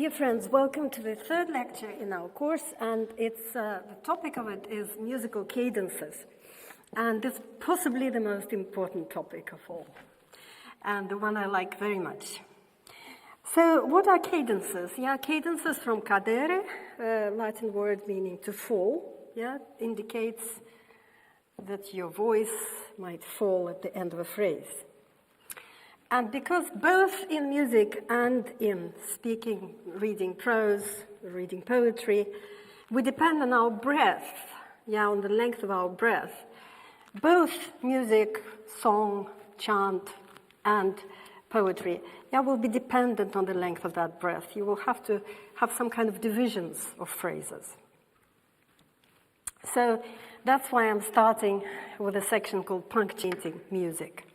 Dear friends, welcome to the third lecture in our course, and the topic of it is musical cadences. And it's possibly the most important topic of all, and the one I like very much. So what are cadences? Yeah, cadences from cadere, Latin word meaning to fall, indicates that your voice might fall at the end of a phrase. And because both in music and in speaking, reading prose, reading poetry, we depend on our breath, on the length of our breath. Both music, song, chant, and poetry, will be dependent on the length of that breath. You will have to have some kind of divisions of phrases. So that's why I'm starting with a section called punctuating music.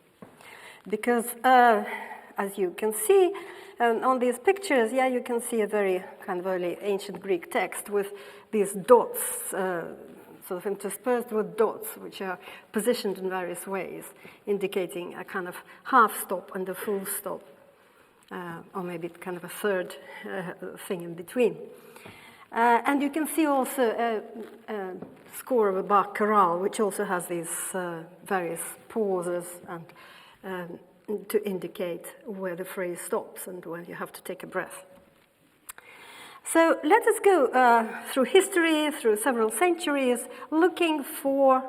Because, as you can see on these pictures, you can see a very kind of early ancient Greek text with these dots, sort of interspersed with dots, which are positioned in various ways, indicating a kind of half stop and a full stop, or maybe kind of a third thing in between. And you can see also a score of a Bach chorale, which also has these various pauses and to indicate where the phrase stops and when you have to take a breath. So let us go through history, through several centuries, looking for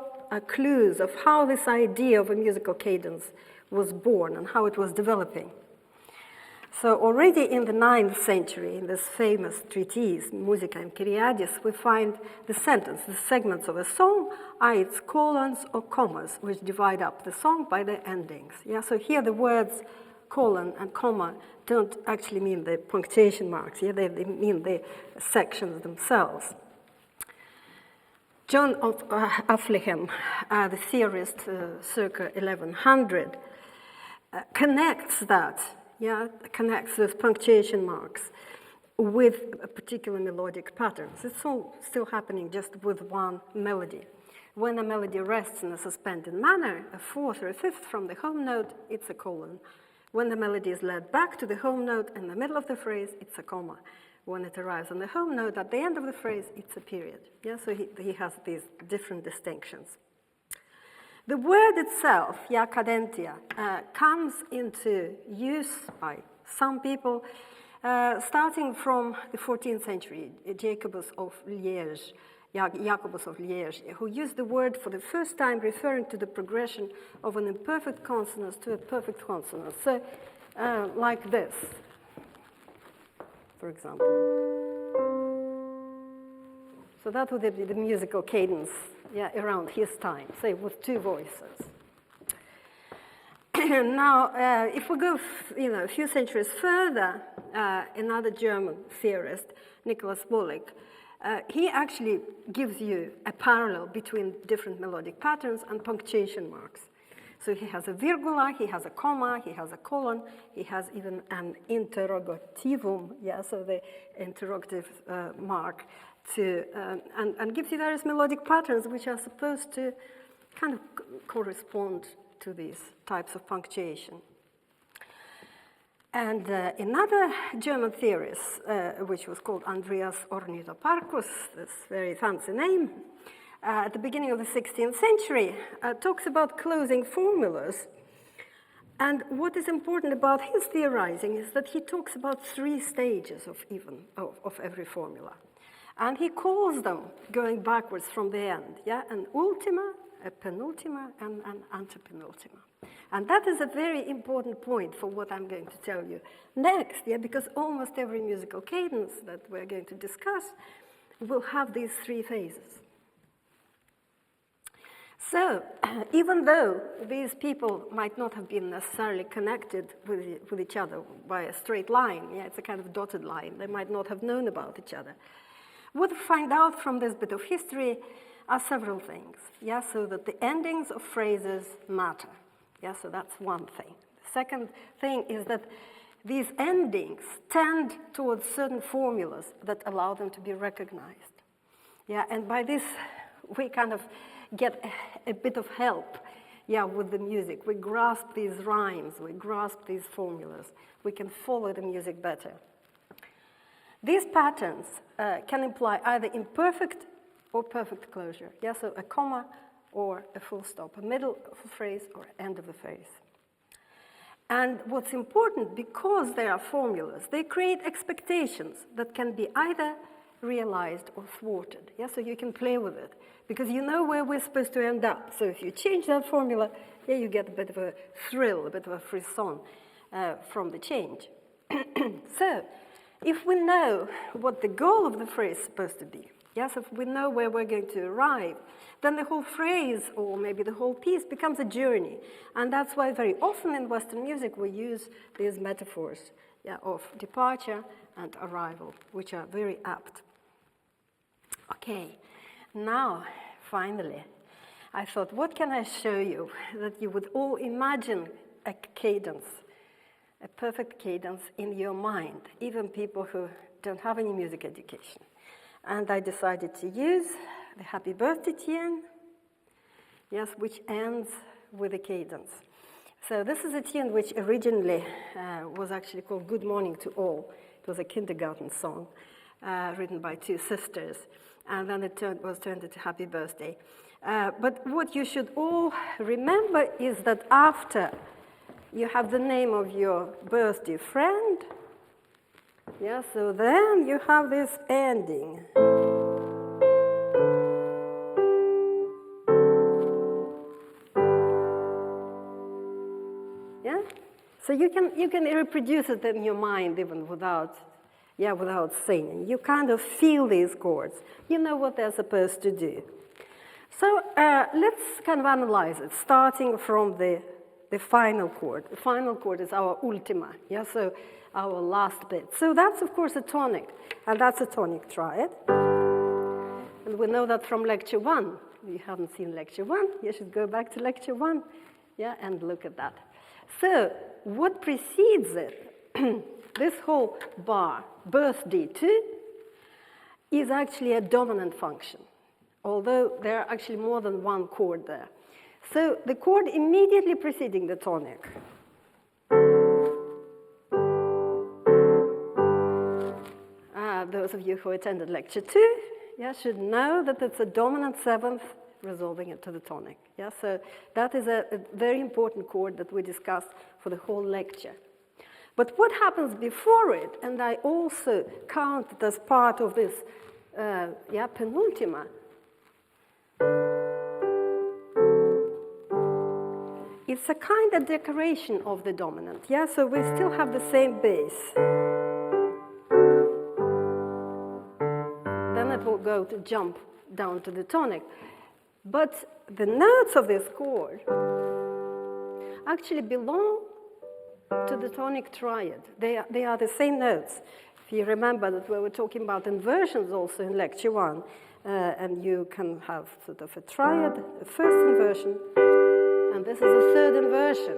clues of how this idea of a musical cadence was born and how it was developing. So already in the 9th century, in this famous treatise, Musica Empyriadis, we find the sentence, the segments of a song are its colons or commas, which divide up the song by the endings. So here the words colon and comma don't actually mean the punctuation marks. They mean the sections themselves. John of Affligem, the theorist circa 1100, connects that. Connects those punctuation marks with a particular melodic patterns. It's all still happening just with one melody. When a melody rests in a suspended manner, a fourth or a fifth from the home note, it's a colon. When the melody is led back to the home note in the middle of the phrase, it's a comma. When it arrives on the home note at the end of the phrase, it's a period. So he has these different distinctions. The word itself, cadentia, comes into use by some people starting from the 14th century, Jacobus of Liège, who used the word for the first time referring to the progression of an imperfect consonant to a perfect consonant. So, like this, for example. So that would be the musical cadence around his time, say with two voices. Now, if we go a few centuries further, another German theorist, Nicholas Wollich, he actually gives you a parallel between different melodic patterns and punctuation marks. So he has a virgula, he has a comma, he has a colon, he has even an interrogativum, so the interrogative mark, and gives you various melodic patterns which are supposed to kind of correspond to these types of punctuation. And another German theorist, which was called Andreas Ornithoparcus, this very fancy name, at the beginning of the 16th century, talks about closing formulas. And what is important about his theorizing is that he talks about 3 stages of every formula. And he calls them, going backwards from the end, an ultima, a penultima, and an antepenultima. And that is a very important point for what I'm going to tell you next, because almost every musical cadence that we're going to discuss will have these 3 phases. So, even though these people might not have been necessarily connected with each other by a straight line, it's a kind of dotted line, they might not have known about each other. What we find out from this bit of history are several things, so that the endings of phrases matter, so that's one thing. The second thing is that these endings tend towards certain formulas that allow them to be recognized, and by this we kind of get a bit of help, with the music. We grasp these rhymes, we grasp these formulas, we can follow the music better. These patterns can imply either imperfect or perfect closure. Yeah, so a comma or a full stop, a middle of a phrase or end of a phrase. And what's important, because they are formulas, they create expectations that can be either realized or thwarted. Yeah, so you can play with it, because you know where we're supposed to end up. So if you change that formula, yeah, you get a bit of a thrill, a bit of a frisson from the change. So if we know what the goal of the phrase is supposed to be, yes, if we know where we're going to arrive, then the whole phrase, or maybe the whole piece, becomes a journey. And that's why very often in Western music we use these metaphors, yeah, of departure and arrival, which are very apt. Okay, now, finally, I thought, what can I show you that you would all imagine a cadence, a perfect cadence in your mind, even people who don't have any music education. And I decided to use the Happy Birthday tune, yes, which ends with a cadence. So this is a tune which originally was actually called Good Morning to All. It was a kindergarten song written by two sisters, and then it was turned into Happy Birthday. But what you should all remember is that after you have the name of your birthday friend, yeah, so then you have this ending. Yeah? So you can reproduce it in your mind even without singing. You kind of feel these chords. You know what they're supposed to do. So let's kind of analyze it, starting from the final chord. The final chord is our ultima, yeah, so our last bit. So that's, of course, a tonic, and that's a tonic triad. And we know that from lecture 1. If you haven't seen lecture 1, you should go back to lecture 1, yeah, and look at that. So what precedes it, this whole bar, birthday 2, is actually a dominant function, although there are actually more than one chord there. So the chord immediately preceding the tonic those of you who attended lecture 2, yeah, should know that it's a dominant 7th resolving into the tonic. Yeah, so that is a very important chord that we discussed for the whole lecture. But what happens before it, and I also count it as part of this penultima, it's a kind of decoration of the dominant. Yeah, so we still have the same bass. Then it will go to jump down to the tonic. But the notes of this chord actually belong to the tonic triad. They are the same notes. If you remember that we were talking about inversions also in lecture 1, and you can have sort of a triad, a first inversion, and this is a third inversion.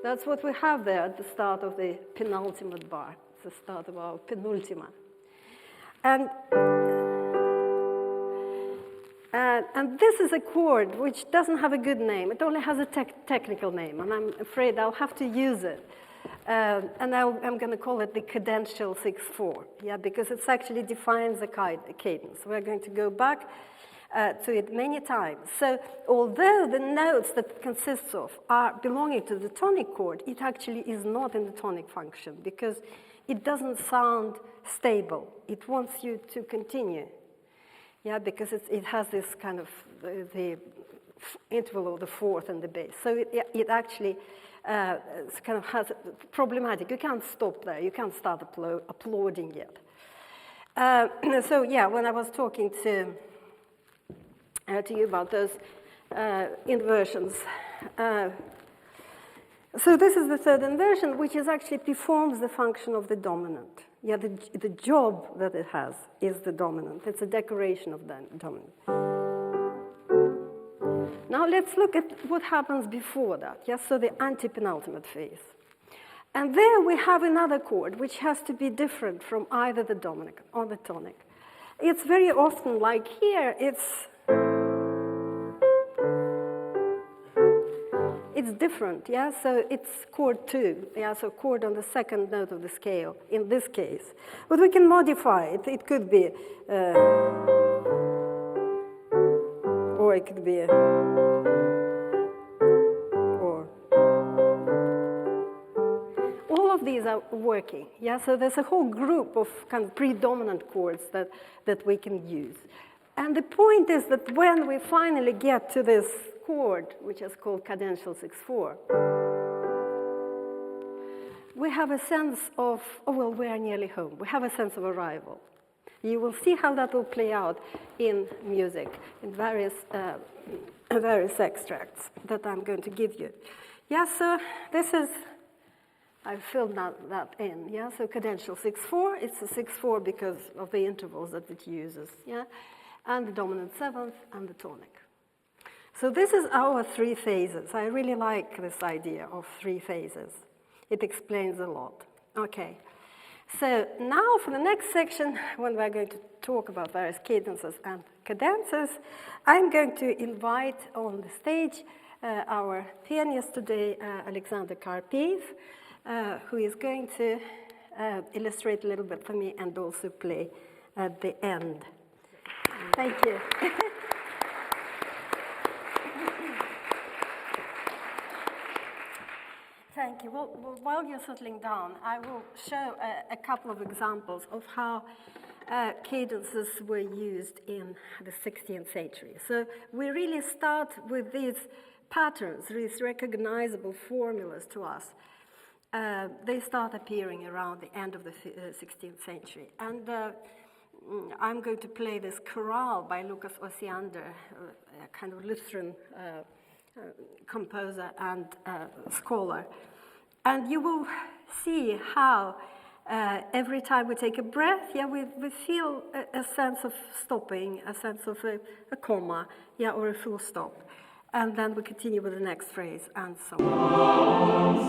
That's what we have there at the start of the penultimate bar. It's the start of our penultima. And this is a chord which doesn't have a good name. It only has a technical name, and I'm afraid I'll have to use it. And I'm going to call it the cadential 6/4, yeah, because it actually defines a cadence. We're going to go back to it many times. So although the notes that it consists of are belonging to the tonic chord, it actually is not in the tonic function because it doesn't sound stable. It wants you to continue. Yeah, because it has this kind of the interval of the fourth and the bass. So it actually kind of has problematic. You can't stop there. You can't start applauding yet. So yeah, when I was talking to you about those inversions, so this is the third inversion, which is actually performs the function of the dominant. Yeah, the job that it has is the dominant. It's a decoration of the dominant. Now let's look at what happens before that. Yeah, so the antepenultimate phase. And there we have another chord which has to be different from either the dominant or the tonic. It's very often like it's different, yeah? So it's chord 2, yeah? So chord on the second note of the scale, in this case. But we can modify it. It could be, or it could be, or. All of these are working, yeah? So there's a whole group of kind of predominant chords that we can use. And the point is that when we finally get to this chord, which is called cadential 6/4, we have a sense of, oh, well, we are nearly home. We have a sense of arrival. You will see how that will play out in music, in various extracts that I'm going to give you. Yeah, so this is, I've filled that in, yeah? So cadential 6/4, it's a 6/4 because of the intervals that it uses, yeah? And the dominant seventh and the tonic. So this is our 3 phases. I really like this idea of 3 phases. It explains a lot. Okay. So now for the next section, when we're going to talk about various cadences and cadences, I'm going to invite on the stage our pianist today, Alexander Karpiev, who is going to illustrate a little bit for me and also play at the end. Thank you. Thank you. Well, while you're settling down, I will show a couple of examples of how cadences were used in the 16th century. So we really start with these patterns, these recognizable formulas to us. They start appearing around the end of the 16th century. And I'm going to play this chorale by Lucas Osiander, a kind of Lutheran composer and scholar. And you will see how every time we take a breath, yeah, we feel a sense of stopping, a sense of a comma, yeah, or a full stop. And then we continue with the next phrase, and so on.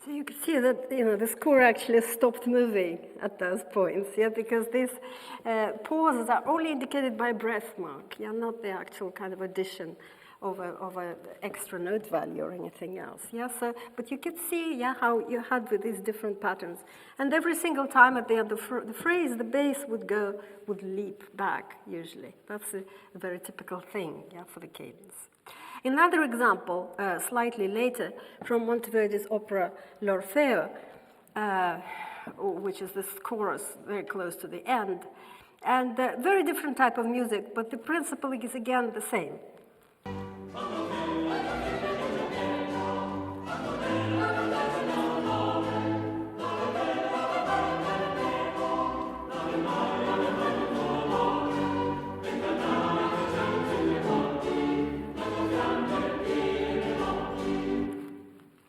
You can see that the score actually stopped moving at those points, yeah, because these pauses are only indicated by breath mark, yeah, not the actual kind of addition of a extra note value or anything else, yeah. So, but you can see, yeah, how you had with these different patterns, and every single time at the end of the phrase, the bass would leap back usually. That's a very typical thing, yeah, for the cadence. Another example, slightly later, from Monteverdi's opera L'Orfeo, which is this chorus very close to the end, and very different type of music, but the principle is again the same.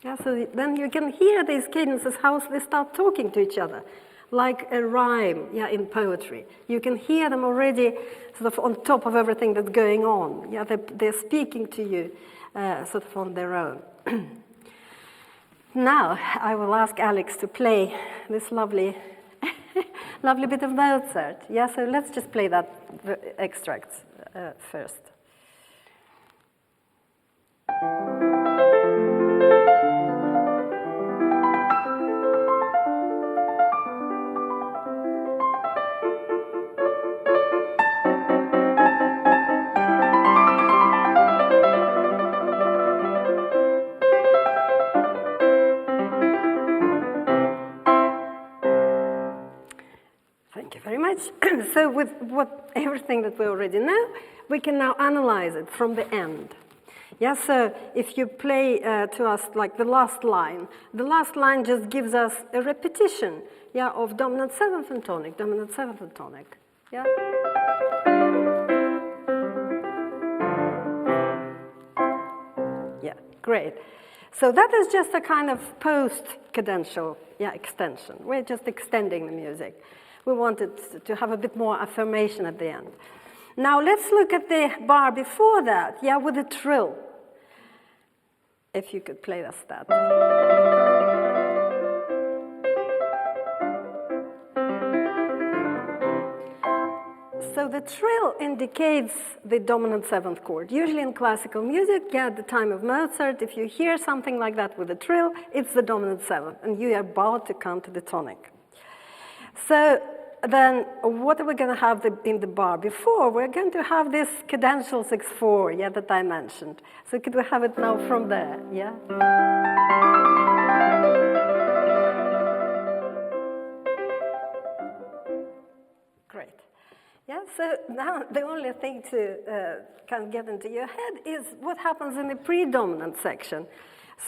Yeah, so then you can hear these cadences, how they start talking to each other, like a rhyme, yeah, in poetry. You can hear them already sort of on top of everything that's going on. Yeah, they're speaking to you sort of on their own. Now, I will ask Alex to play this lovely, lovely bit of Mozart. Yeah, so let's just play that extract first. So with everything that we already know, we can now analyze it from the end. Yeah, so if you play to us like the last line just gives us a repetition, yeah, of dominant seventh and tonic, dominant seventh and tonic, yeah. Yeah, great. So that is just a kind of post-cadential, yeah, extension. We're just extending the music. We wanted to have a bit more affirmation at the end. Now let's look at the bar before that, yeah, with the trill. If you could play us that. So the trill indicates the dominant seventh chord. Usually in classical music, yeah, at the time of Mozart, if you hear something like that with a trill, it's the dominant seventh, and you are about to come to the tonic. So then what are we going to have in the bar before? We're going to have this cadential 6/4, yeah, that I mentioned. So could we have it now from there, yeah? Great. Yeah, so now the only thing to kind of get into your head is what happens in the predominant section.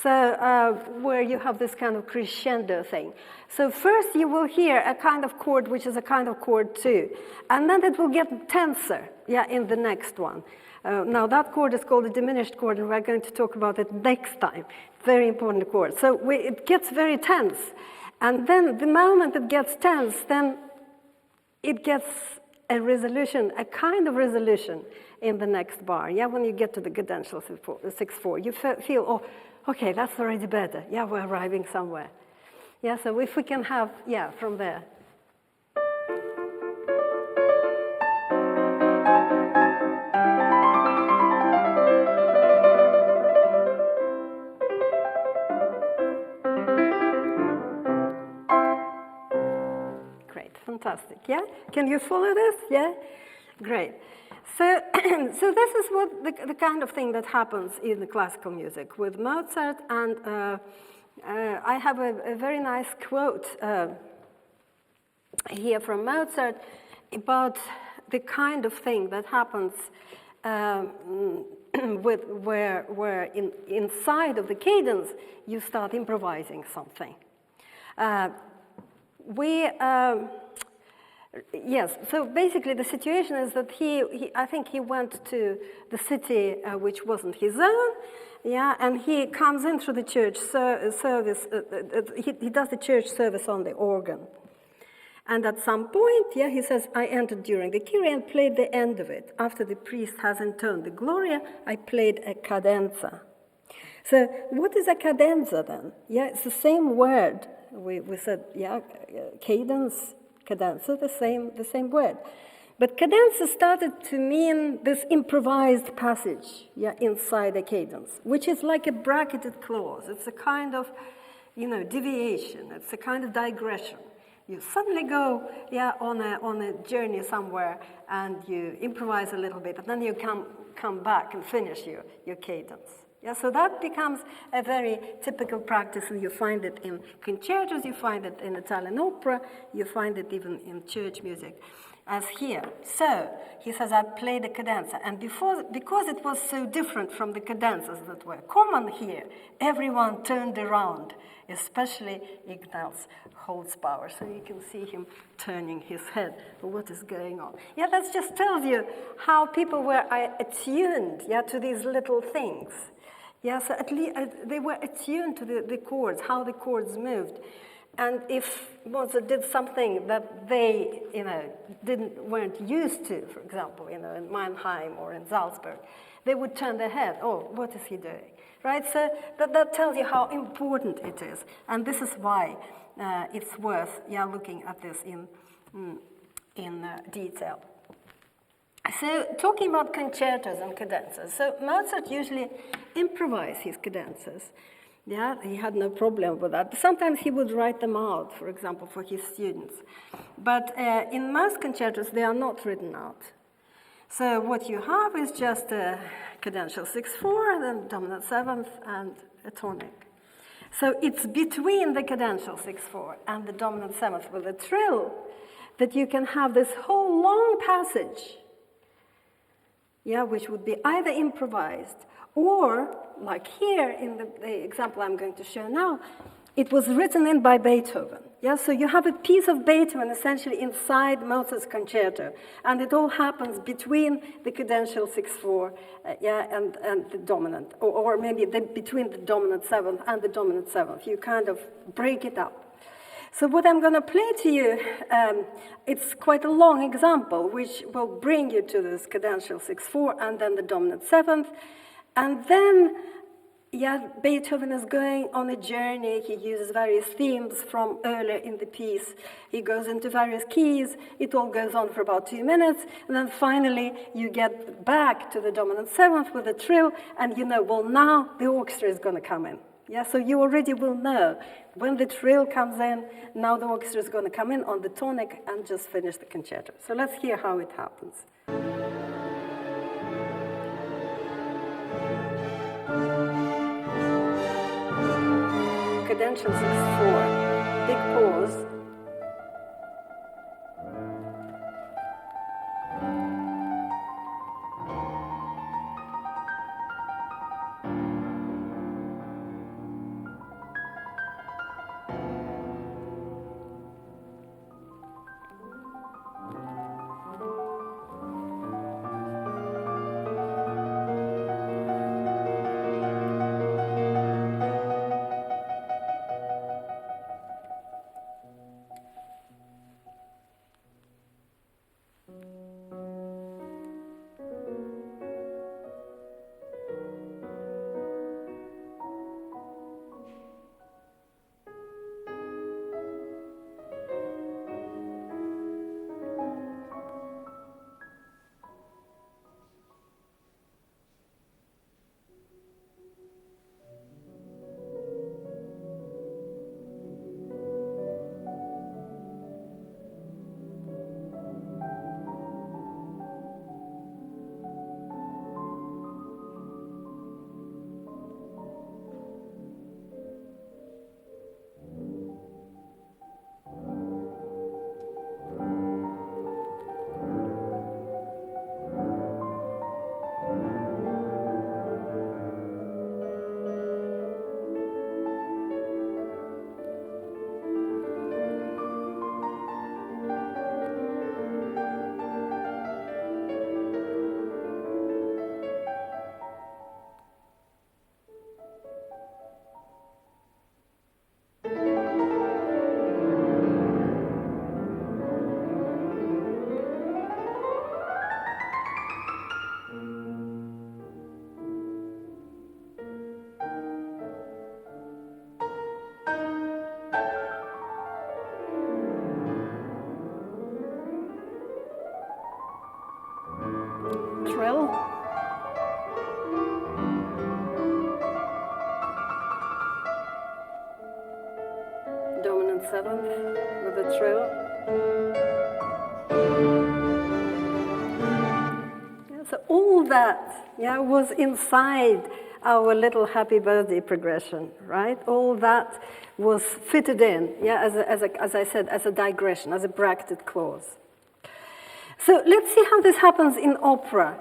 So where you have this kind of crescendo thing. So first you will hear a kind of chord which is a kind of chord 2, and then it will get tenser, yeah, in the next one. Now that chord is called a diminished chord, and we're going to talk about it next time. Very important chord. So it gets very tense, and then the moment it gets tense, then it gets a resolution, a kind of resolution in the next bar. Yeah, when you get to the cadential 6/4, you feel, oh, okay, that's already better. Yeah, we're arriving somewhere. Yeah, so if we can have, yeah, from there. Great, fantastic, yeah? Can you follow this? Yeah? Great. So, so this is what the kind of thing that happens in the classical music with Mozart, and I have a very nice quote here from Mozart about the kind of thing that happens with where inside of the cadence you start improvising something. Yes, so basically the situation is that I think he went to the city which wasn't his own, yeah, and he comes in through the church service, he does the church service on the organ. And at some point, yeah, he says, I entered during the Kyrie and played the end of it. After the priest has intoned the Gloria, I played a cadenza. So what is a cadenza then? Yeah, it's the same word. We said, yeah, cadence, cadenza, the same word. But cadenza started to mean this improvised passage, yeah, inside a cadence, which is like a bracketed clause. It's a kind of, deviation. It's a kind of digression. You suddenly go, yeah, on a journey somewhere, and you improvise a little bit, and then you come back and finish your cadence. Yeah, so that becomes a very typical practice, and you find it in concertos, you find it in Italian opera, you find it even in church music, as here. So, he says, I played a cadenza, and because it was so different from the cadenzas that were common here, everyone turned around, especially Ignaz Holzbauer. So you can see him turning his head, what is going on? Yeah, that just tells you how people were attuned, yeah, to these little things. Yeah, so at least they were attuned to the chords, how the chords moved. And if Mozart did something that they, weren't used to, for example, in Mannheim or in Salzburg, they would turn their head, oh, what is he doing? Right, so that tells you how important it is. And this is why it's worth, yeah, looking at this in detail. So talking about concertos and cadenzas, so Mozart usually improvised his cadenzas. Yeah, he had no problem with that. Sometimes he would write them out, for example, for his students. But in most concertos, they are not written out. So what you have is just a cadential 6/4, then dominant seventh, and a tonic. So it's between the cadential 6/4 and the dominant seventh with a trill that you can have this whole long passage, yeah, which would be either improvised Or, like here in the example I'm going to show now, it was written in by Beethoven. Yeah, so you have a piece of Beethoven essentially inside Mozart's concerto, and it all happens between the cadential 6/4, and the dominant, or maybe between the dominant seventh and the dominant seventh. You kind of break it up. So what I'm going to play to you, it's quite a long example, which will bring you to this cadential 6/4 and then the dominant seventh, and then. Yeah, Beethoven is going on a journey. He uses various themes from earlier in the piece. He goes into various keys. It all goes on for about 2 minutes. And then finally, you get back to the dominant seventh with a trill. And you know, well, now the orchestra is going to come in. Yeah, so you already will know when the trill comes in, now the orchestra is going to come in on the tonic and just finish the concerto. So let's hear how it happens. Cadential 6/4, big pause. Trill. Dominant seventh with a trill. Yeah, so all that was inside our little happy birthday progression, right? All that was fitted in, as I said, as a digression, as a bracketed clause. So let's see how this happens in opera.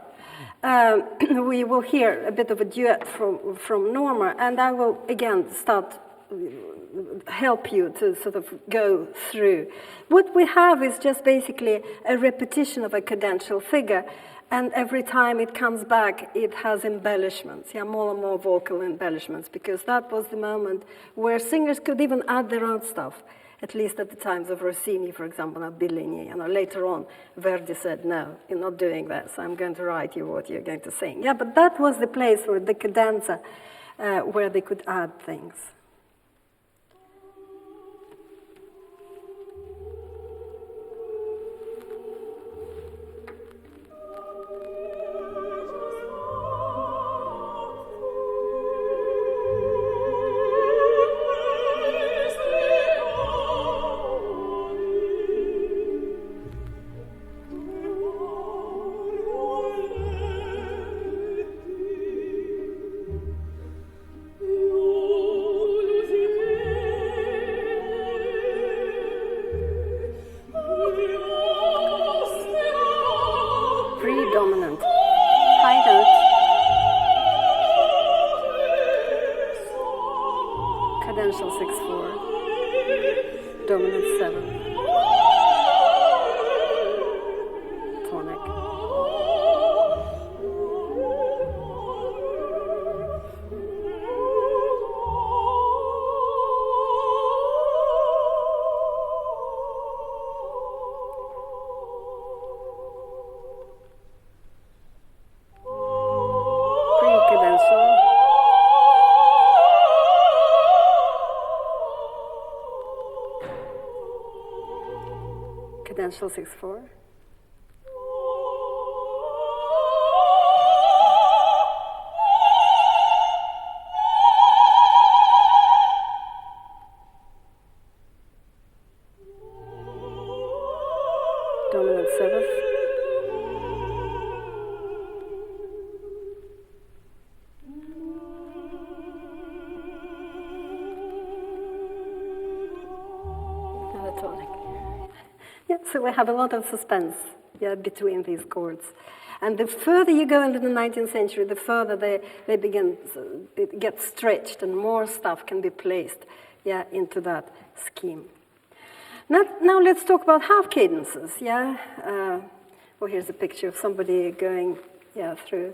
We will hear a bit of a duet from Norma, and I will again help you to sort of go through. What we have is just basically a repetition of a cadential figure, and every time it comes back, it has embellishments, more and more vocal embellishments, because that was the moment where singers could even add their own stuff. At least at the times of Rossini, for example, and Bellini. Later on, Verdi said, no, you're not doing that, so I'm going to write you what you're going to sing. Yeah, but that was the place where the cadenza, where they could add things. cadential 6/4, dominant 7, tonic. Pre-cadential. Cadential 6/4. Dominant 7th. Another tonic. Yeah, so we have a lot of suspense, yeah, between these chords. And the further you go into the 19th century, the further they begin, it gets stretched and more stuff can be placed, yeah, into that scheme. Now let's talk about half cadences, yeah. Well, here's a picture of somebody going, yeah, through,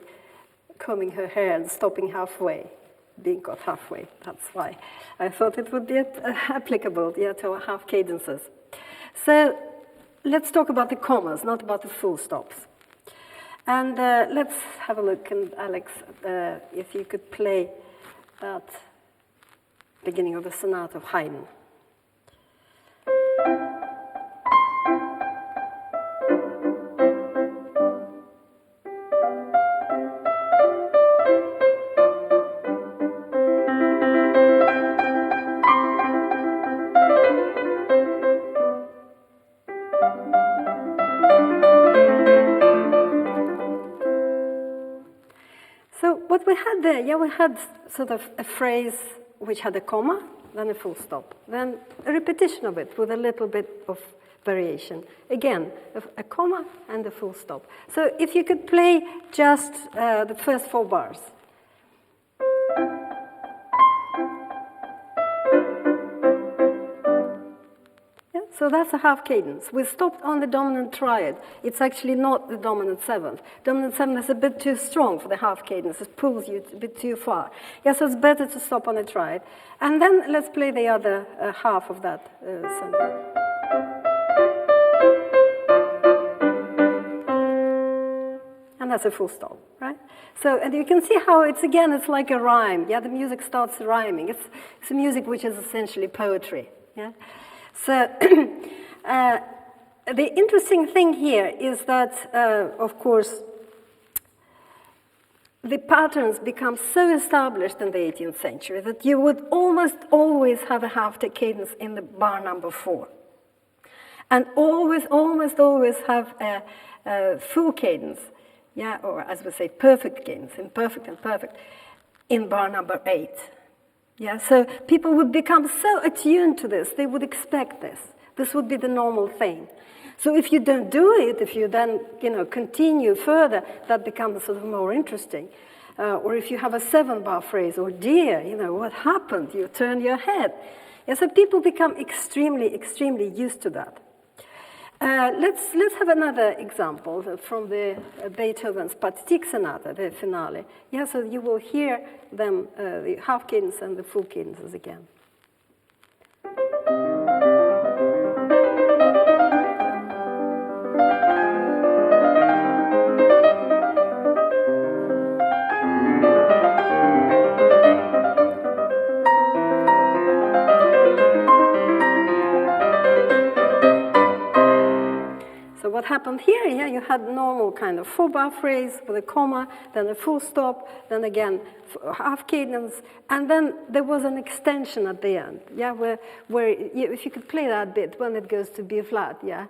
combing her hair and stopping halfway, being caught halfway. That's why I thought it would be applicable, yeah, to half cadences. So let's talk about the commas, not about the full stops. And let's have a look, and Alex, if you could play that beginning of the sonata of Haydn. So what we had there, yeah, we had sort of a phrase which had a comma, then a full stop, then a repetition of it with a little bit of variation. Again, a comma and a full stop. So if you could play just the first 4 bars. So that's a half cadence. We stopped on the dominant triad. It's actually not the dominant 7th. Dominant 7th is a bit too strong for the half cadence. It pulls you a bit too far. Yeah, so it's better to stop on the triad. And then let's play the other half of that sonata. And that's a full stop, right? So, and you can see how it's like a rhyme. Yeah, the music starts rhyming. It's a music which is essentially poetry. Yeah. So the interesting thing here is that, of course, the patterns become so established in the 18th century that you would almost always have a half cadence in the bar number 4. And almost always have a full cadence, yeah, or as we say, perfect cadence, imperfect and perfect, in bar number 8. Yeah, so people would become so attuned to this, they would expect this. This would be the normal thing. So if you don't do it, if you then, continue further, that becomes sort of more interesting. Or if you have a 7-bar phrase, or dear, what happened? You turn your head. Yeah, so people become extremely used to that. Let's have another example from the Beethoven's Pathetique Sonata, the finale. Yeah, so you will hear them, the half cadence and the full cadences again. What happened here, yeah, you had normal kind of 4-bar phrase with a comma, then a full stop, then again half cadence, and then there was an extension at the end, yeah, where if you could play that bit when it goes to B flat, yeah.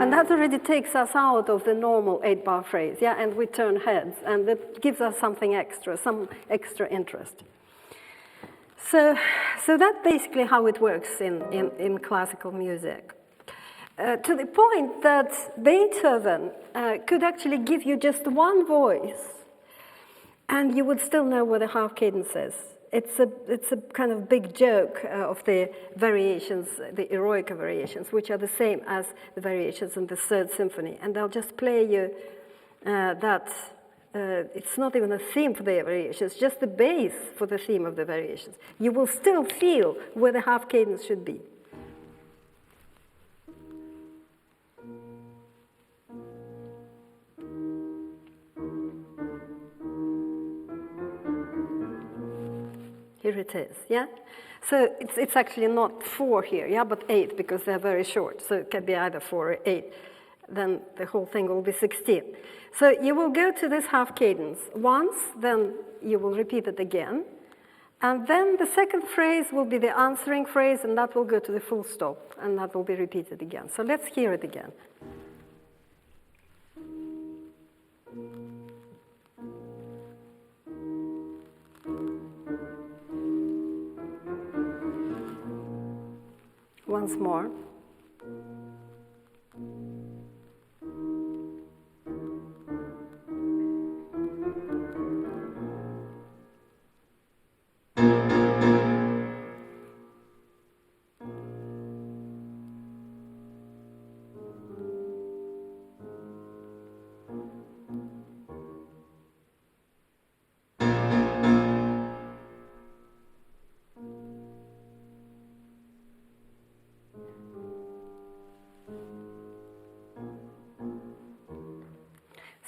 And that already takes us out of the normal 8-bar phrase, yeah, and we turn heads, and it gives us something extra, some extra interest. So that's basically how it works in classical music. To the point that Beethoven could actually give you just one voice, and you would still know what a half cadence is. It's a kind of big joke of the variations, the Eroica variations, which are the same as the variations in the Third Symphony. And I'll just play you that. It's not even a theme for the variations, just the bass for the theme of the variations. You will still feel where the half cadence should be. Here it is, yeah? So it's actually not 4 here, yeah, but 8, because they're very short. So it can be either 4 or 8. Then the whole thing will be 16. So you will go to this half cadence once, then you will repeat it again. And then the second phrase will be the answering phrase, and that will go to the full stop, and that will be repeated again. So let's hear it again. Once more.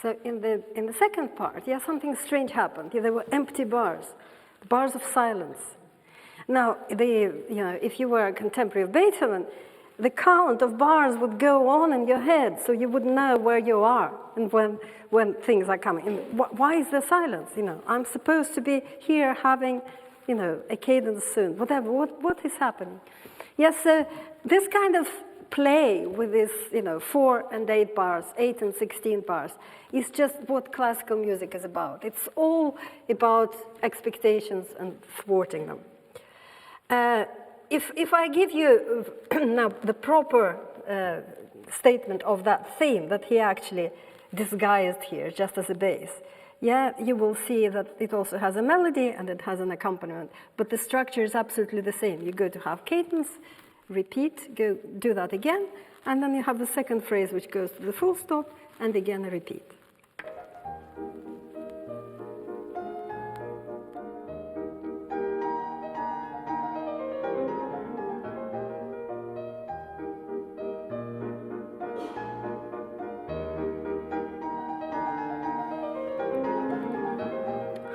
So in the second part, yeah, something strange happened. Yeah, there were empty bars of silence. Now, if you were a contemporary of Beethoven, the count of bars would go on in your head, so you would know where you are and when things are coming. And why is there silence? I'm supposed to be here having, a cadence soon. Whatever. What is happening? Yes, so this kind of play with this, 4 and 8 bars, 8 and 16 bars, is just what classical music is about. It's all about expectations and thwarting them. If I give you now the proper statement of that theme that he actually disguised here just as a bass, yeah, you will see that it also has a melody and it has an accompaniment, but the structure is absolutely the same. You go to half cadence, repeat, do that again, and then you have the second phrase which goes to the full stop, and again a repeat.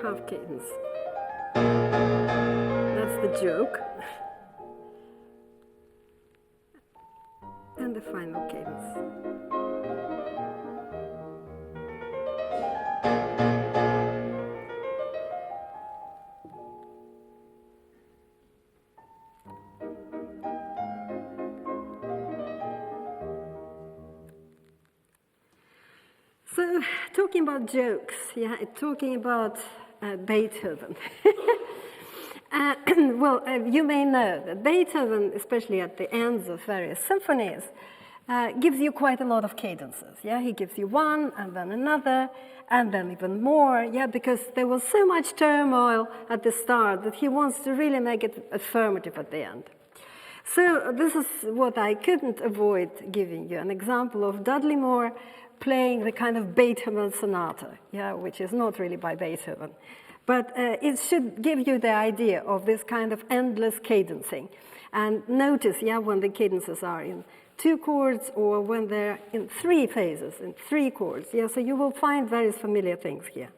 Half cadence. That's the joke. And the final cadence. So, talking about jokes, yeah, talking about Beethoven. You may know that Beethoven, especially at the ends of various symphonies, gives you quite a lot of cadences. Yeah, he gives you one, and then another, and then even more. Yeah, because there was so much turmoil at the start that he wants to really make it affirmative at the end. So this is what I couldn't avoid giving you, an example of Dudley Moore playing the kind of Beethoven sonata, yeah, which is not really by Beethoven. But it should give you the idea of this kind of endless cadencing. And notice, yeah, when the cadences are in 2 chords or when they're in 3 phases, in 3 chords. Yeah, so you will find various familiar things here.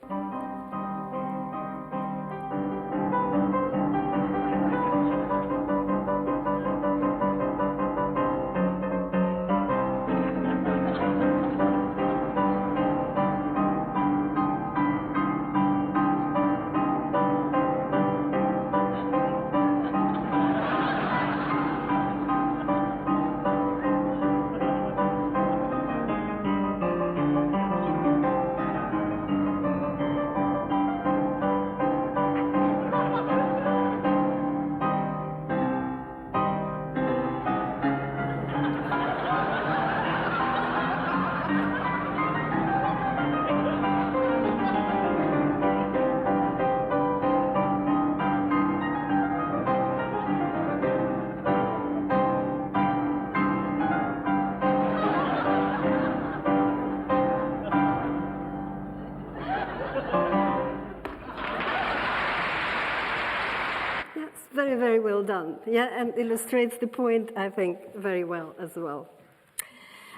Yes, very, very well done. Yeah, and illustrates the point, I think, very well as well.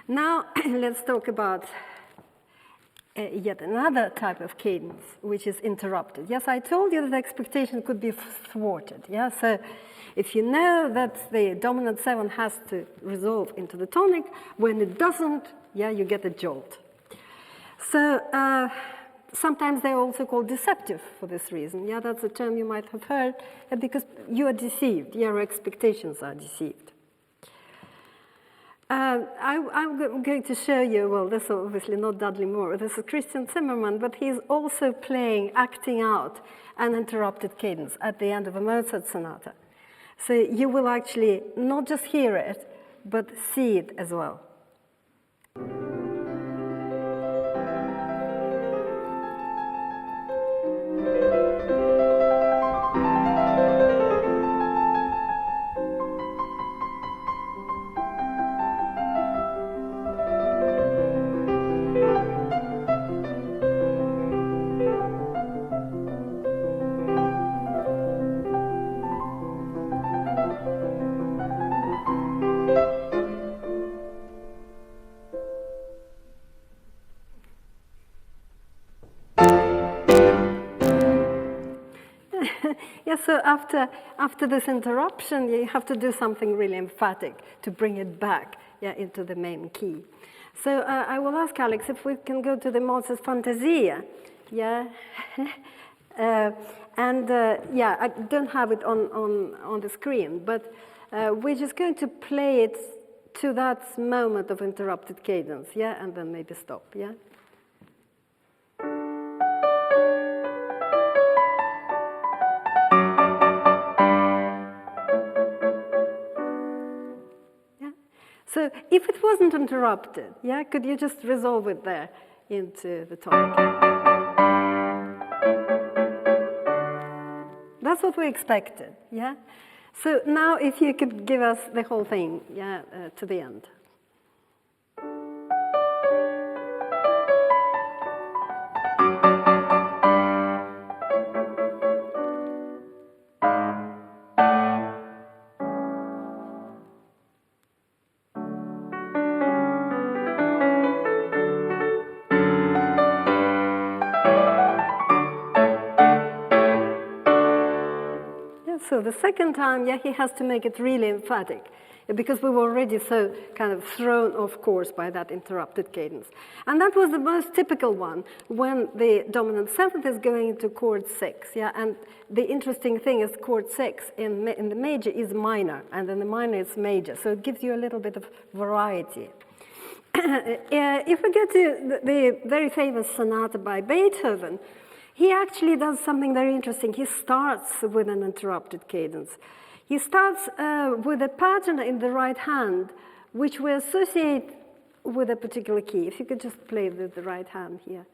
Now, let's talk about yet another type of cadence, which is interrupted. Yes, I told you that expectation could be thwarted. Yeah, so if you know that the dominant 7 has to resolve into the tonic, when it doesn't, yeah, you get a jolt. So sometimes they're also called deceptive for this reason. Yeah, that's a term you might have heard, because you are deceived. Your expectations are deceived. I'm going to show you, well, this is obviously not Dudley Moore, this is Christian Zimmermann, but he's also acting out an interrupted cadence at the end of a Mozart sonata. So you will actually not just hear it, but see it as well. Yeah, so after this interruption, you have to do something really emphatic to bring it back, yeah, into the main key. So I will ask Alex if we can go to the Mozart Fantasia, yeah, yeah, I don't have it on the screen, but we're just going to play it to that moment of interrupted cadence, yeah, and then maybe stop, yeah. So if it wasn't interrupted, yeah, could you just resolve it there into the tonic? That's what we expected, yeah? So now if you could give us the whole thing, yeah, to the end. So the second time, yeah, he has to make it really emphatic, because we were already so kind of thrown off course by that interrupted cadence. And that was the most typical one when the dominant 7th is going into chord 6, yeah, and the interesting thing is chord 6 in the major is minor, and in the minor is major, so it gives you a little bit of variety. If we get to the very famous sonata by Beethoven, he actually does something very interesting. He starts with an interrupted cadence. He starts with a pattern in the right hand, which we associate with a particular key. If you could just play with the right hand here.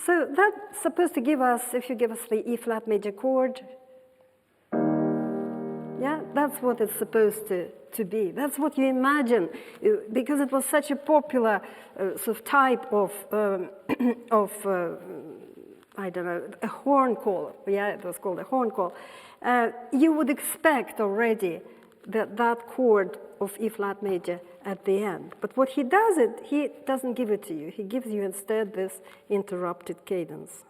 So that's supposed to give us, if you give us the E flat major chord, yeah, that's what it's supposed to be. That's what you imagine, because it was such a popular sort of type of, I don't know, a horn call. Yeah, it was called a horn call. You would expect already that chord of E flat major at the end. But what he doesn't give it to you. He gives you instead this interrupted cadence.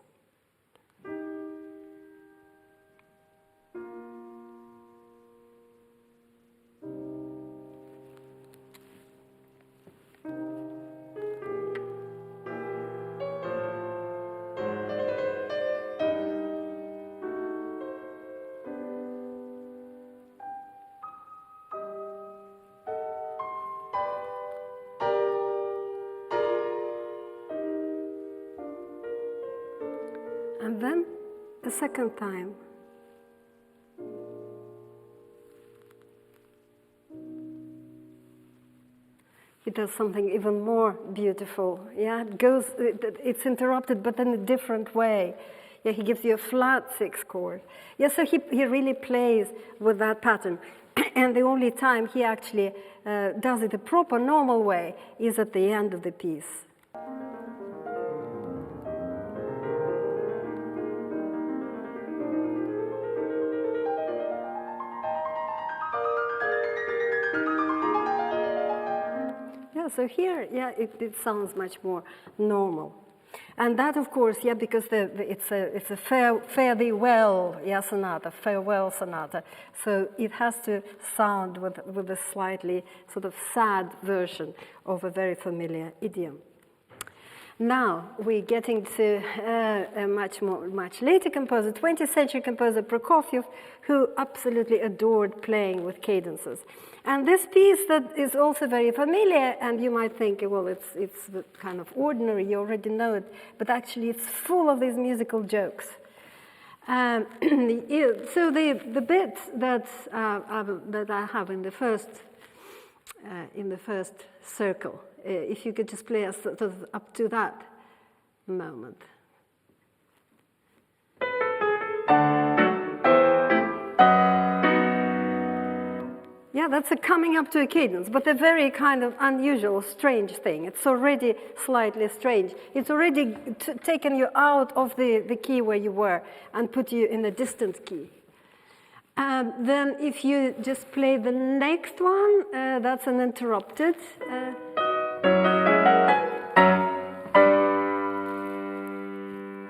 And then the second time, he does something even more beautiful. Yeah, it's interrupted, but in a different way. Yeah, he gives you a flat 6 chord. Yeah, so he really plays with that pattern. And the only time he actually does it the proper, normal way is at the end of the piece. Yeah, so here, yeah, it sounds much more normal. And that, of course, yeah, because it's a fare thee well, yeah, sonata, farewell sonata. So it has to sound with a slightly sort of sad version of a very familiar idiom. Now we're getting to a much later composer, 20th century composer Prokofiev, who absolutely adored playing with cadences. And this piece that is also very familiar, and you might think, well, it's kind of ordinary, you already know it, but actually it's full of these musical jokes. So the bit that I have in the first circle, if you could just play us sort of up to that moment. Yeah, that's a coming up to a cadence, but a very kind of unusual, strange thing. It's already slightly strange. It's already taken you out of the key where you were and put you in a distant key. Then if you just play the next one, that's an interrupted.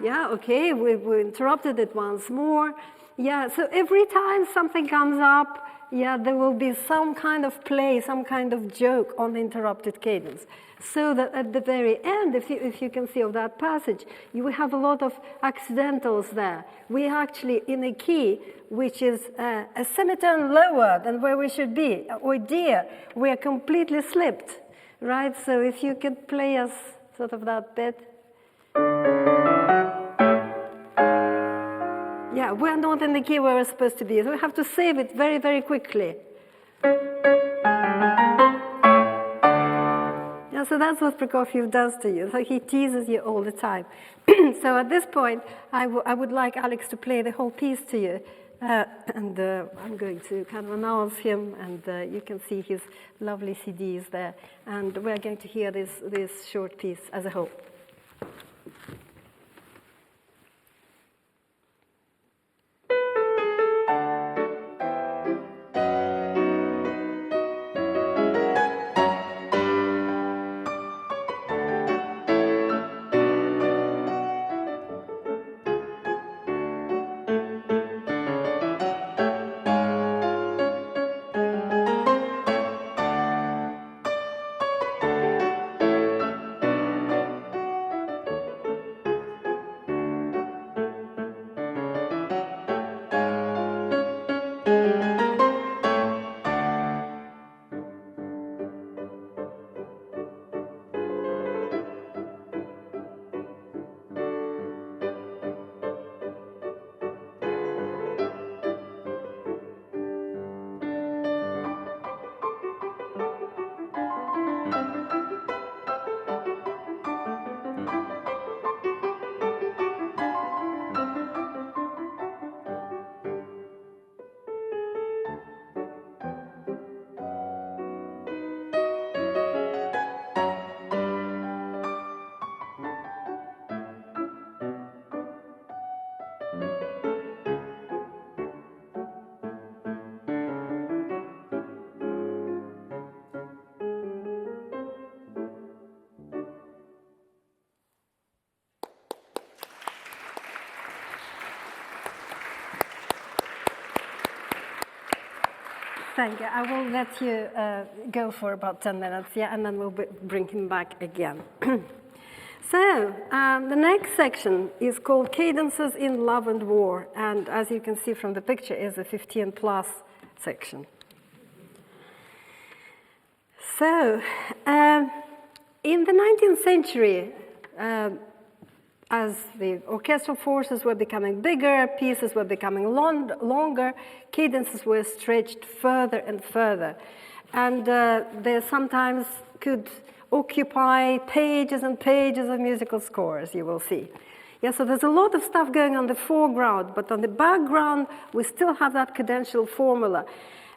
Yeah, okay, we interrupted it once more. Yeah, so every time something comes up, yeah, there will be some kind of play, some kind of joke on the interrupted cadence. So that at the very end, if you can see of that passage, you will have a lot of accidentals there. We are actually in a key which is a semitone lower than where we should be. Oh dear, we are completely slipped, right? So if you could play us sort of that bit. Yeah, we're not in the key where we're supposed to be. So we have to save it very, very quickly. Yeah, so that's what Prokofiev does to you. So he teases you all the time. So at this point, I would like Alex to play the whole piece to you. And I'm going to kind of announce him, and you can see his lovely CDs there. And we're going to hear this short piece as a whole. Thank you. I will let you go for about 10 minutes, yeah, and then we'll bring him back again. So the next section is called Cadences in Love and War, and as you can see from the picture, is a 15+ section. So in the 19th century, as the orchestral forces were becoming bigger, pieces were becoming longer, cadences were stretched further and further. And they sometimes could occupy pages and pages of musical scores, you will see. Yeah, so there's a lot of stuff going on the foreground, but on the background, we still have that cadential formula.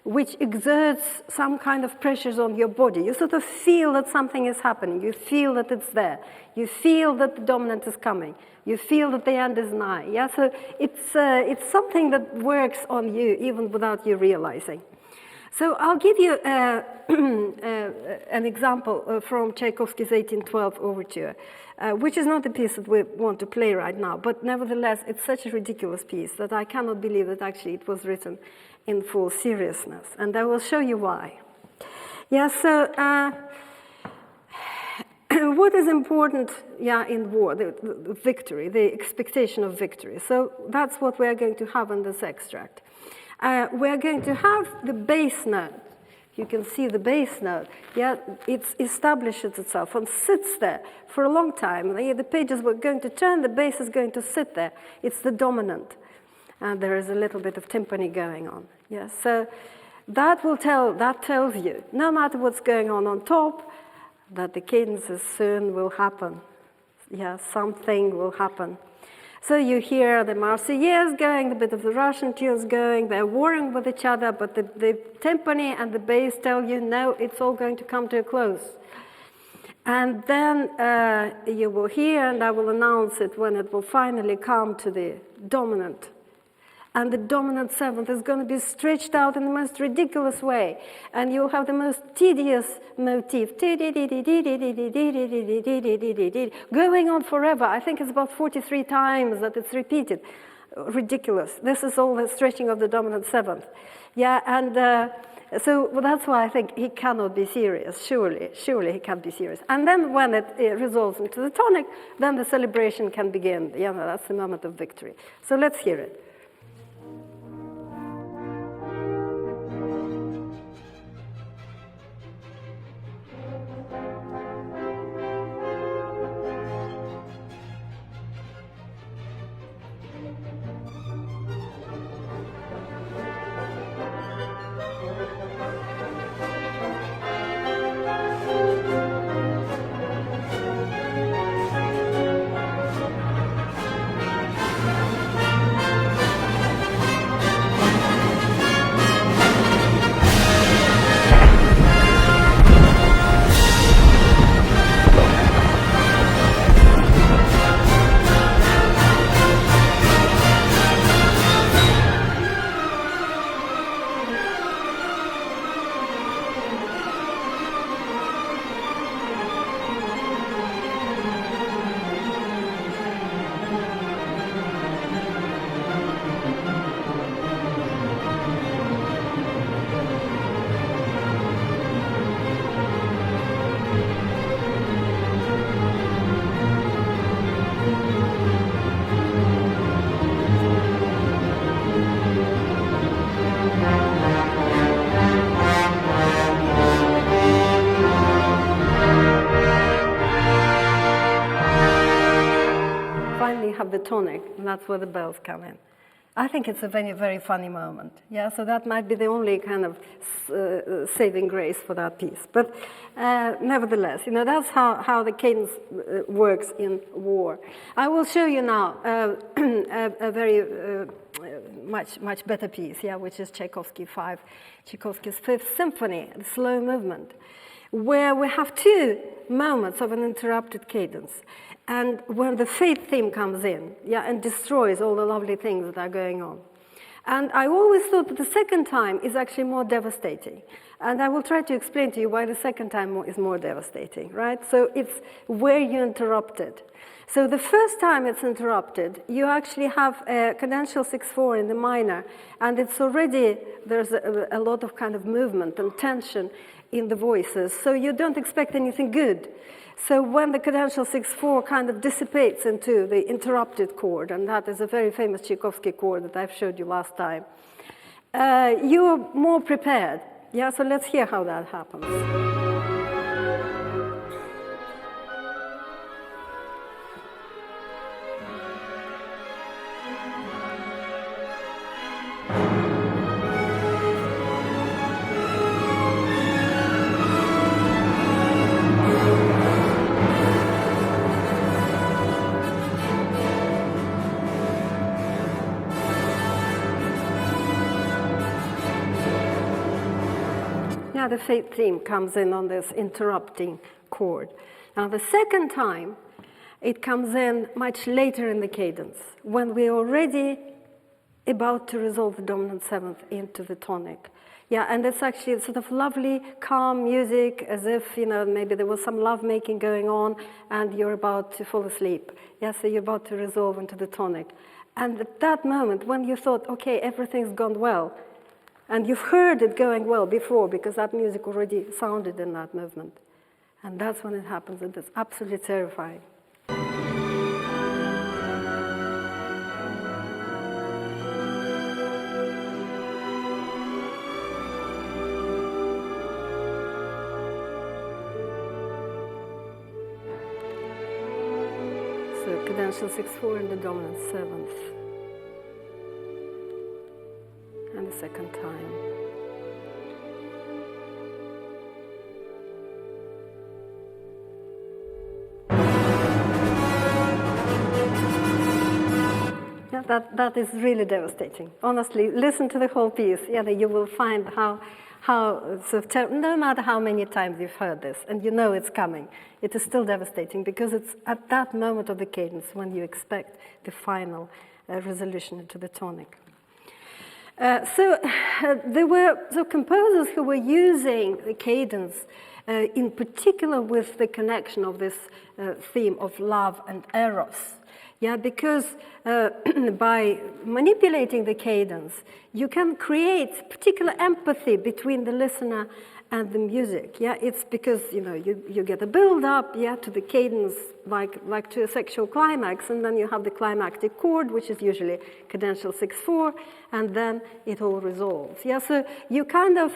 which exerts some kind of pressures on your body. You sort of feel that something is happening. You feel that it's there. You feel that the dominant is coming. You feel that the end is nigh. Yeah, so it's something that works on you even without you realizing. So I'll give you an example from Tchaikovsky's 1812 Overture, which is not a piece that we want to play right now, but nevertheless, it's such a ridiculous piece that I cannot believe that actually it was written in full seriousness, and I will show you why. Yeah, so what is important, in war? The victory, the expectation of victory. So that's what we are going to have in this extract. We are going to have the bass note. You can see the bass note. Yeah, it establishes itself and sits there for a long time. The pages were going to turn, the bass is going to sit there. It's the dominant. And there is a little bit of timpani going on. Yeah, so that tells you, no matter what's going on top, that the cadences soon will happen. Yeah, something will happen. So you hear the Marseillaise going, a bit of the Russian tunes going, they're warring with each other, but the timpani and the bass tell you, no, it's all going to come to a close. And then you will hear, and I will announce it when it will finally come to the dominant. And the dominant seventh is going to be stretched out in the most ridiculous way. And you'll have the most tedious motif, going on forever. I think it's about 43 times that it's repeated. Ridiculous. This is all the stretching of the dominant seventh. Yeah, and so that's why I think he cannot be serious. Surely he can't be serious. And then when it resolves into the tonic, then the celebration can begin. Yeah, that's the moment of victory. So let's hear it. Have the tonic, and that's where the bells come in. I think it's a very, very funny moment. Yeah, so that might be the only kind of saving grace for that piece. But nevertheless, that's how the cadence works in war. I will show you now a very much better piece, which is Tchaikovsky's Fifth Symphony, the slow movement, where we have two moments of an interrupted cadence. And when the fate theme comes in, and destroys all the lovely things that are going on. And I always thought that the second time is actually more devastating. And I will try to explain to you why the second time is more devastating, right? So it's where you interrupt it. So the first time it's interrupted, you actually have a cadential 6/4 in the minor, and it's already, there's a lot of kind of movement and tension in the voices, so you don't expect anything good. So when the cadential 6/4 kind of dissipates into the interrupted chord, and that is a very famous Tchaikovsky chord that I've showed you last time, you're more prepared. Yeah, so let's hear how that happens. the fifth theme comes in on this interrupting chord. Now the second time, it comes in much later in the cadence, when we're already about to resolve the dominant seventh into the tonic. Yeah, and it's actually sort of lovely, calm music, as if, maybe there was some lovemaking going on and you're about to fall asleep. Yeah, so you're about to resolve into the tonic. And at that moment, when you thought, okay, everything's gone well, and you've heard it going well before because that music already sounded in that movement. And that's when it happens, and it's absolutely terrifying. So cadential 6/4 in the dominant seventh. And the second time. Yeah, that is really devastating. Honestly, listen to the whole piece. Yeah, you will find how no matter how many times you've heard this, and you know it's coming, it is still devastating because it's at that moment of the cadence when you expect the final resolution into the tonic. There were composers who were using the cadence, in particular with the connection of this theme of love and eros. Yeah, because by manipulating the cadence, you can create particular empathy between the listener and the music. Yeah, it's because you get a build-up, yeah, to the cadence, like to a sexual climax, and then you have the climactic chord, which is usually cadential 6/4, and then it all resolves. Yeah, so you kind of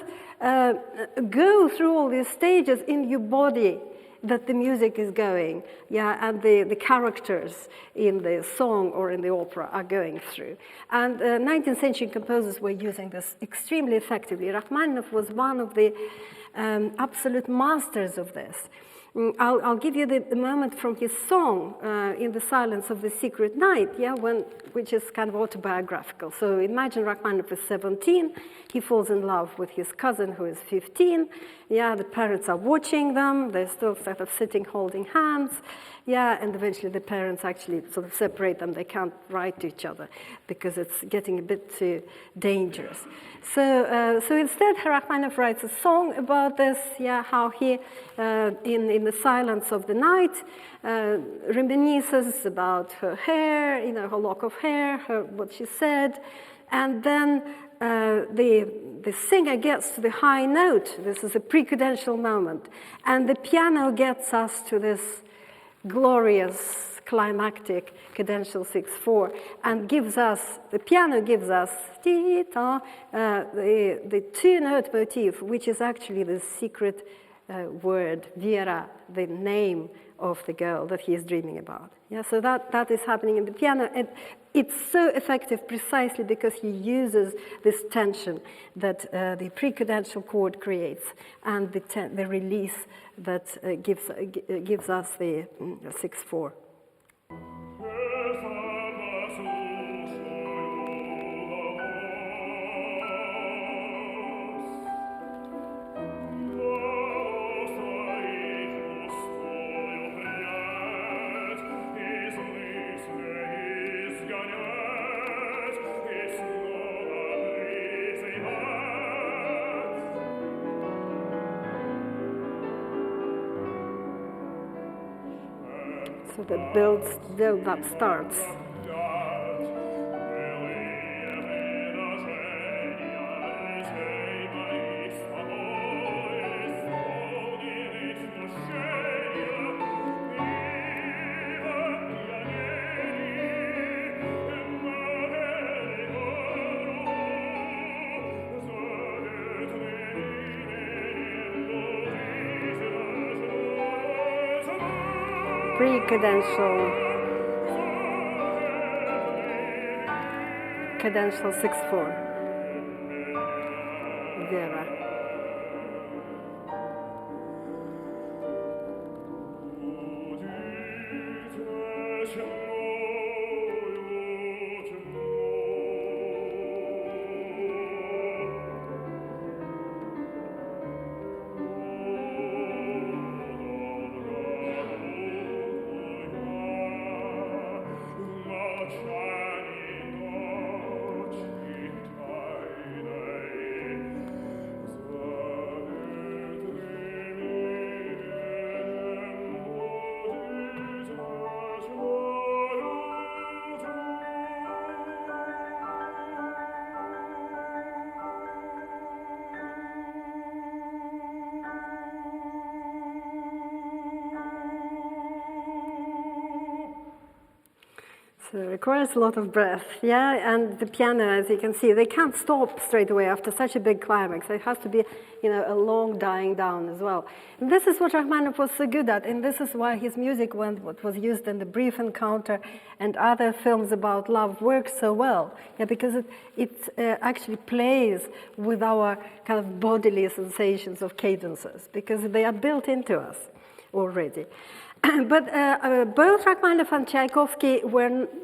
go through all these stages in your body that the music is going, yeah, and the characters in the song or in the opera are going through. And 19th century composers were using this extremely effectively. Rachmaninoff was one of the absolute masters of this. I'll give you the moment from his song, In the Silence of the Secret Night, yeah, which is kind of autobiographical. So imagine Rachmaninoff is 17, he falls in love with his cousin who is 15. Yeah, the parents are watching them, they're still sort of sitting holding hands. Yeah, and eventually the parents actually sort of separate them. They can't write to each other because it's getting a bit too dangerous. So instead, Rachmaninoff writes a song about this, yeah, how he, in the silence of the night, reminisces about her hair, her lock of hair, what she said, and then the singer gets to the high note. This is a pre-cadential moment, and the piano gets us to this glorious climactic cadential 6/4 and the piano gives us the two-note motif, which is actually the secret word, Vera, the name of the girl that he is dreaming about. Yeah, so that is happening in the piano. And it's so effective precisely because he uses this tension that the pre-cadential chord creates and the release that gives us the 6/4. So the build-up starts. Cadential 6/4, Vera. So it requires a lot of breath, yeah? And the piano, as you can see, they can't stop straight away after such a big climax. It has to be, a long dying down as well. And this is what Rachmaninoff was so good at, and this is why his music, what was used in The Brief Encounter and other films about love, works so well. Yeah, because it actually plays with our kind of bodily sensations of cadences, because they are built into us already. But both Rachmaninoff and Tchaikovsky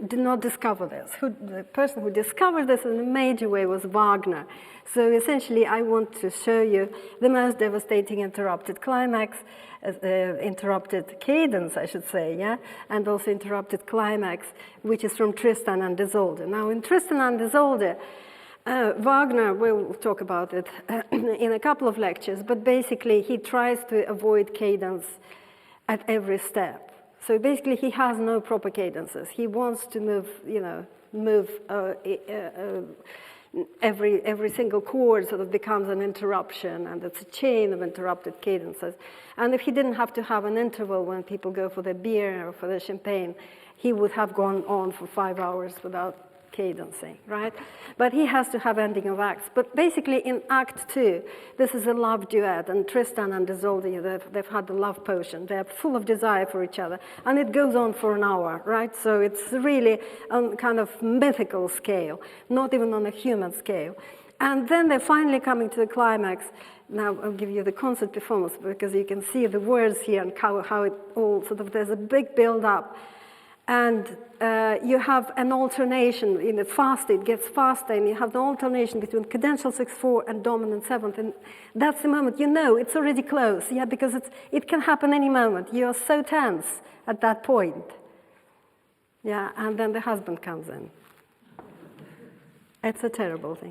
did not discover this. The person who discovered this in a major way was Wagner. So essentially, I want to show you the most devastating interrupted climax, interrupted cadence, I should say, yeah, and also interrupted climax, which is from Tristan and Isolde. Now, in Tristan and Isolde, Wagner, we'll talk about it in a couple of lectures, but basically he tries to avoid cadence at every step. So basically he has no proper cadences. He wants to move, every single chord sort of becomes an interruption, and it's a chain of interrupted cadences. And if he didn't have to have an interval when people go for their beer or for their champagne, he would have gone on for 5 hours without cadencing, right? But he has to have ending of acts. But basically in Act 2, this is a love duet, and Tristan and Isolde, they've had the love potion. They're full of desire for each other, and it goes on for an hour, right? So it's really on kind of mythical scale, not even on a human scale. And then they're finally coming to the climax. Now I'll give you the concert performance, because you can see the words here and how it all sort of, there's a big build-up. And you have an alternation in it faster, it gets faster, and you have the alternation between cadential 6/4 and dominant 7th. And that's the moment it's already close, yeah, because it can happen any moment. You're so tense at that point. Yeah, and then the husband comes in. It's a terrible thing.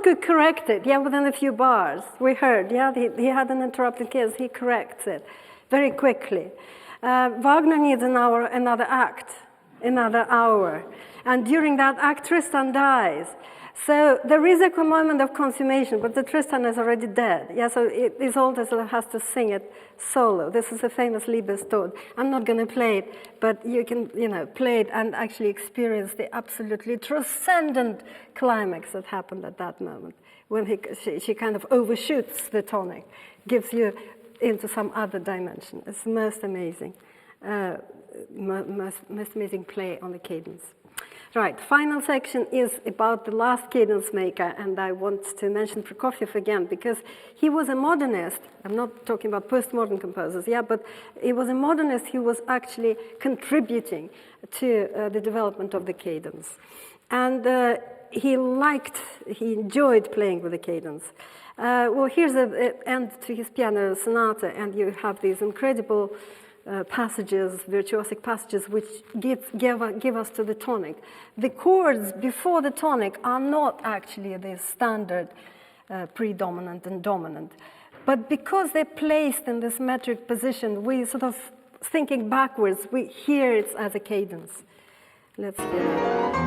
Could correct it, yeah, within a few bars. We heard, yeah, he had an interrupted cadence, he corrects it very quickly. Wagner needs another act, another hour. And during that act, Tristan dies. So there is a moment of consummation, but the Tristan is already dead. Yeah, so Isolde has to sing it solo. This is a famous Liebestod. I'm not going to play it, but you can, play it and actually experience the absolutely transcendent climax that happened at that moment, when she kind of overshoots the tonic, gives you into some other dimension. It's most amazing, most amazing play on the cadence. Right, final section is about the last cadence maker, and I want to mention Prokofiev again, because he was a modernist. I'm not talking about postmodern composers, yeah, but he was a modernist who was actually contributing to the development of the cadence. And he enjoyed playing with the cadence. Well, here's the end to his piano sonata, and you have these incredible passages, virtuosic passages, which give us to the tonic. The chords before the tonic are not actually the standard predominant and dominant, but because they're placed in this metric position, we sort of, thinking backwards, we hear it as a cadence. Let's hear it.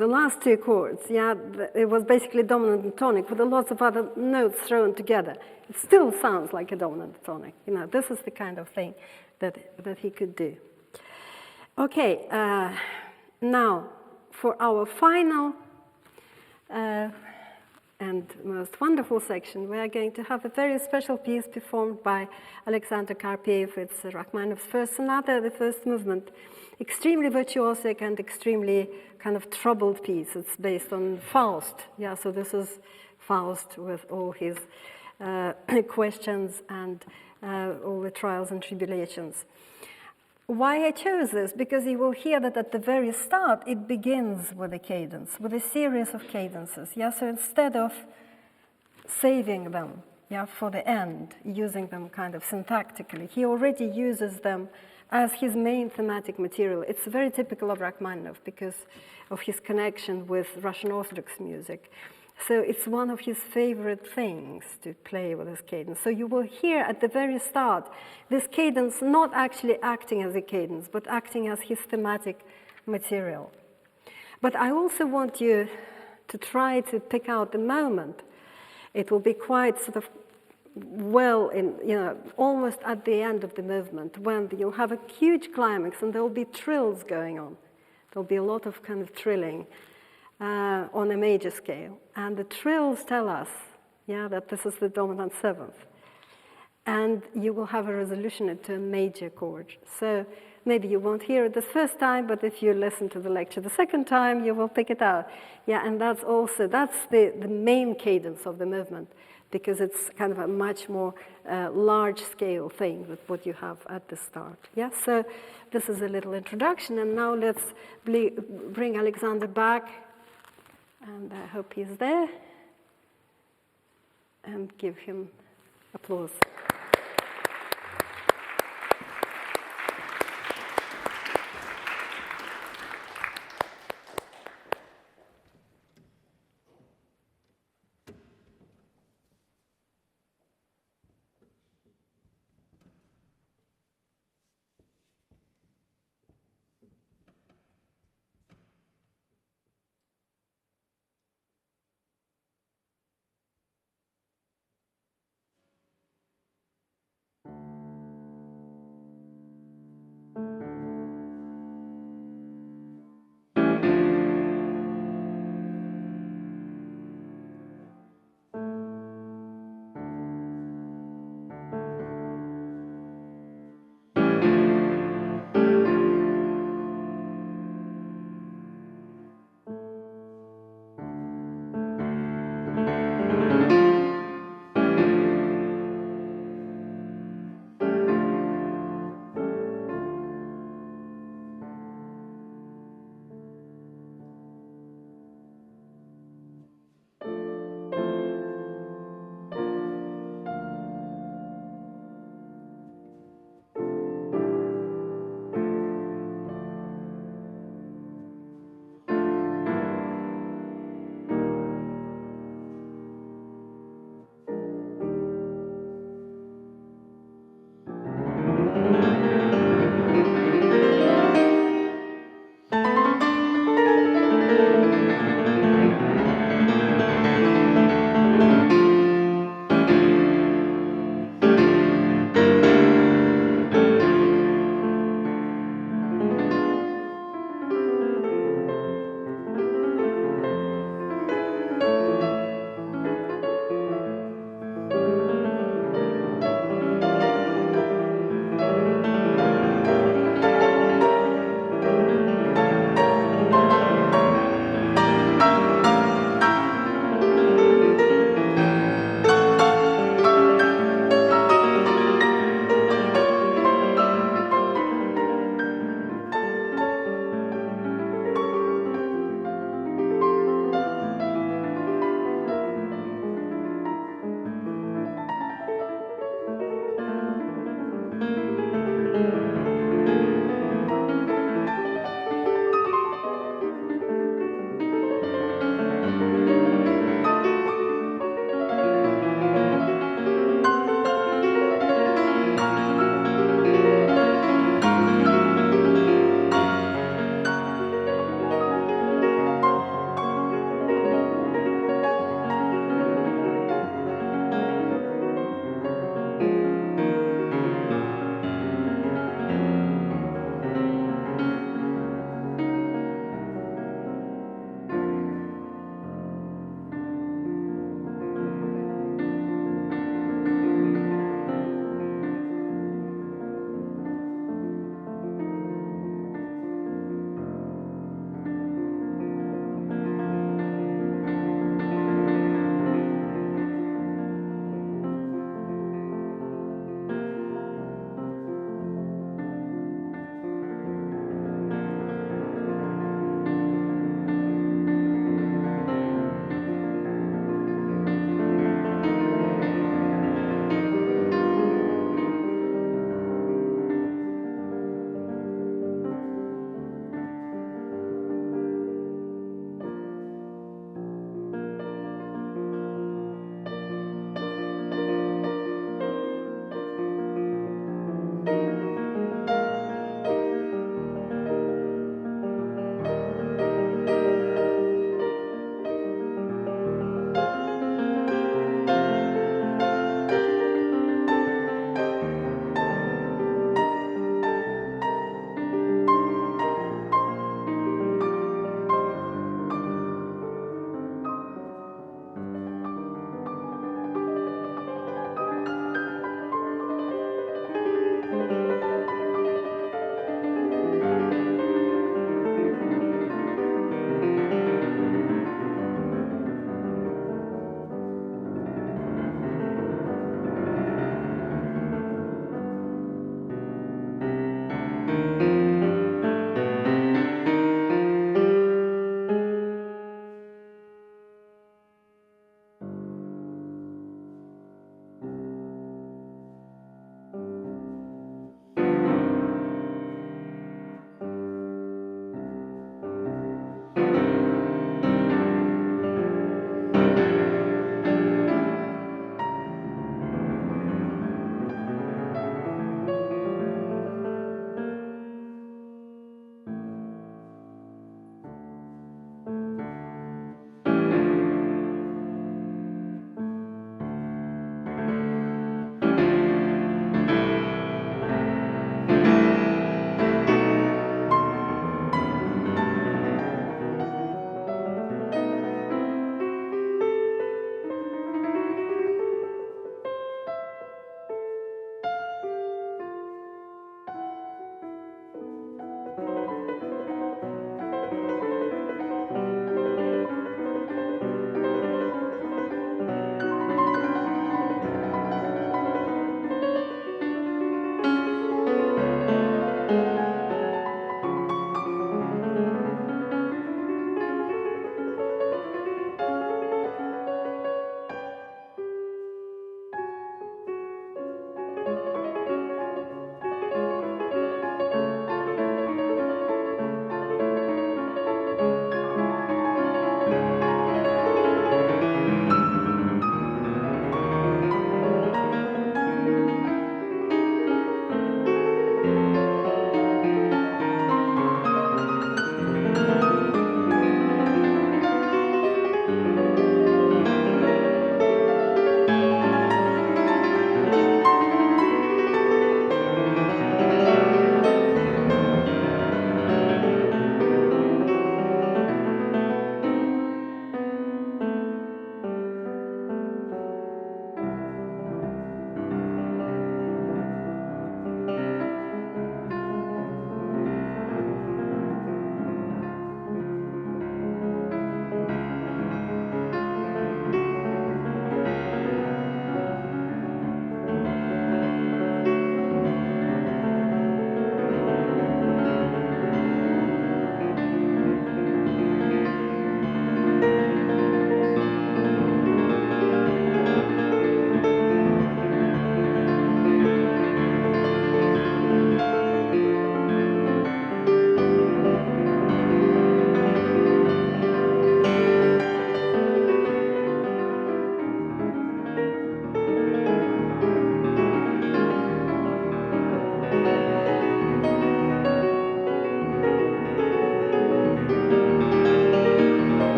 the last two chords, yeah, it was basically dominant and tonic with a lots of other notes thrown together. It still sounds like a dominant tonic. This is the kind of thing that he could do. Okay, now for our final and most wonderful section, we are going to have a very special piece performed by Alexander Karpiev. It's Rachmaninoff's first sonata, the first movement. Extremely virtuosic and extremely kind of troubled piece. It's based on Faust. Yeah, so this is Faust with all his questions and all the trials and tribulations. Why I chose this? Because you will hear that at the very start, it begins with a cadence, with a series of cadences. Yeah, so instead of saving them, yeah, for the end, using them kind of syntactically, he already uses them as his main thematic material. It's very typical of Rachmaninoff because of his connection with Russian Orthodox music. So it's one of his favorite things to play with this cadence. So you will hear at the very start this cadence not actually acting as a cadence, but acting as his thematic material. But I also want you to try to pick out the moment. It will be quite sort of well in, almost at the end of the movement when you'll have a huge climax and there will be trills going on. There'll be a lot of kind of trilling. On a major scale. And the trills tell us, that this is the dominant seventh. And you will have a resolution into a major chord. So maybe you won't hear it the first time, but if you listen to the lecture the second time, you will pick it out. Yeah, and that's the main cadence of the movement, because it's kind of a much more large-scale thing with what you have at the start. Yeah, so this is a little introduction, and now let's bring Alexander back. And I hope he's there, and give him applause.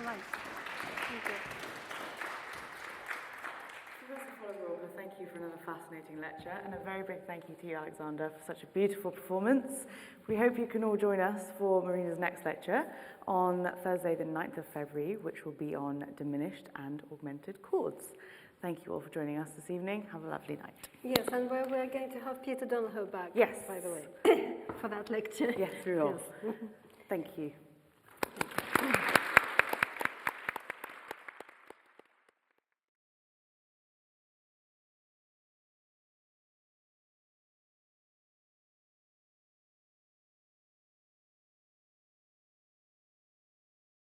Right. Thank you. Professor Fuller-Walker, thank you for another fascinating lecture, and a very big thank you to you, Alexander, for such a beautiful performance. We hope you can all join us for Marina's next lecture on Thursday the 9th of February, which will be on diminished and augmented chords. Thank you all for joining us this evening. Have a lovely night. Yes, and we're going to have Peter Donohoe back, Yes. by the way, for that lecture. Yes, we will. Yes. Thank you.